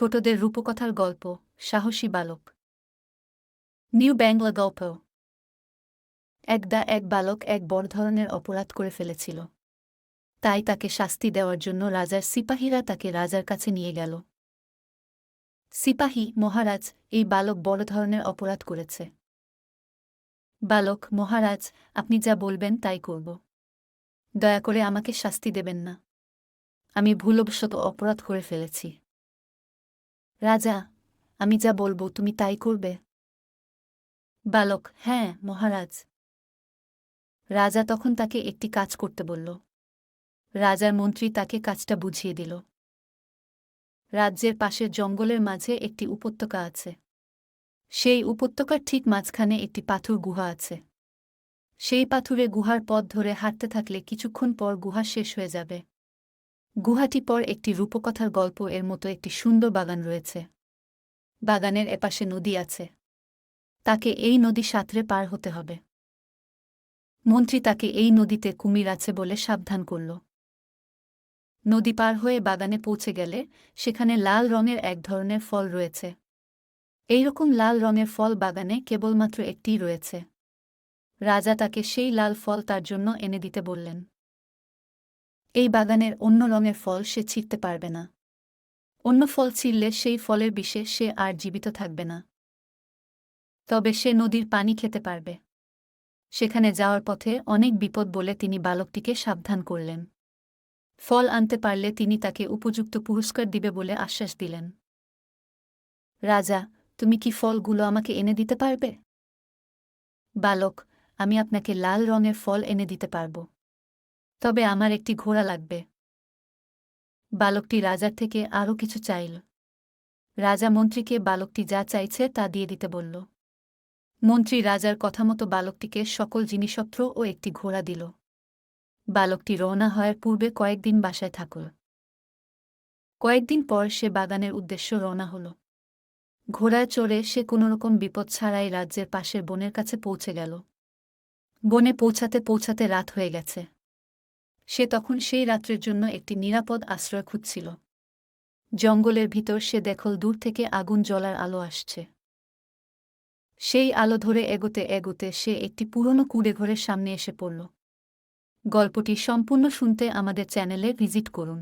ছোটদের রূপকথার গল্প সাহসী বালক। নিউ বাংলা গল্প। এক বালক এক বড় ধরনের অপরাধ করে ফেলেছিল। তাই তাকে শাস্তি দেওয়ার জন্য রাজার সিপাহীরা তাকে রাজার কাছে নিয়ে গেল। সিপাহী: মহারাজ, এই বালক বড় ধরনের অপরাধ করেছে। বালক: মহারাজ, আপনি যা বলবেন তাই করব। দয়া করে আমাকে শাস্তি দেবেন না। আমি ভুলবশত অপরাধ করে ফেলেছি। রাজা: আমি যা বলবো তুমি তাই করবে? বালক: হ্যাঁ মহারাজ। রাজা তখন তাকে একটি কাজ করতে বলল। রাজার মন্ত্রী তাকে কাজটা বুঝিয়ে দিল। রাজ্যের পাশের জঙ্গলের মাঝে একটি উপত্যকা আছে। সেই উপত্যকার ঠিক মাঝখানে একটি পাথর গুহা আছে। সেই পাথুরে গুহার পথ ধরে হাঁটতে থাকলে কিছুক্ষণ পর গুহা শেষ হয়ে যাবে। গুহাটি পর একটি রূপকথার গল্প এর মতো একটি সুন্দর বাগান রয়েছে। বাগানের এপাশে নদী আছে। তাকে এই নদী সাঁতরে পার হতে হবে। মন্ত্রী তাকে এই নদীতে কুমির আছে বলে সাবধান করল। নদী পার হয়ে বাগানে পৌঁছে গেলে সেখানে লাল রঙের এক ধরনের ফল রয়েছে। এইরকম লাল রঙের ফল বাগানে কেবলমাত্র একটিই রয়েছে। রাজা তাকে সেই লাল ফল তার জন্য এনে দিতে বললেন। এই বাগানের অন্য রঙের ফল সে ছিঁড়তে পারবে না। অন্য ফল ছিঁড়লে সেই ফলের বিষে সে আর জীবিত থাকবে না। তবে সে নদীর পানি খেতে পারবে। সেখানে যাওয়ার পথে অনেক বিপদ বলে তিনি বালকটিকে সাবধান করলেন। ফল আনতে পারলে তিনি তাকে উপযুক্ত পুরস্কার দিবে বলে আশ্বাস দিলেন। রাজা: তুমি কি ফলগুলো আমাকে এনে দিতে পারবে? বালক: আমি আপনাকে লাল রঙের ফল এনে দিতে পারব। তবে আমার একটি ঘোড়া লাগবে। বালকটি রাজার থেকে আরও কিছু চাইল। রাজা মন্ত্রীকে বালকটি যা চাইছে তা দিয়ে দিতে বলল। মন্ত্রী রাজার কথামতো বালকটিকে সকল জিনিসপত্র ও একটি ঘোড়া দিল। বালকটি রওনা হওয়ার পূর্বে কয়েকদিন বাসায় থাকল। কয়েকদিন পর সে বাগানের উদ্দেশ্য রওনা হল। ঘোড়ায় চড়ে সে কোনোরকম বিপদ ছাড়াই রাজ্যের পাশের বনের কাছে পৌঁছে গেল। বনে পৌঁছাতে পৌঁছাতে রাত হয়ে গেছে। সে তখন সেই রাত্রের জন্য একটি নিরাপদ আশ্রয় খুঁজছিল। জঙ্গলের ভিতর সে দেখল দূর থেকে আগুন জ্বলার আলো আসছে। সেই আলো ধরে এগোতে এগোতে সে একটি পুরনো কুঁড়েঘরের সামনে এসে পড়ল। গল্পটি সম্পূর্ণ শুনতে আমাদের চ্যানেলে ভিজিট করুন।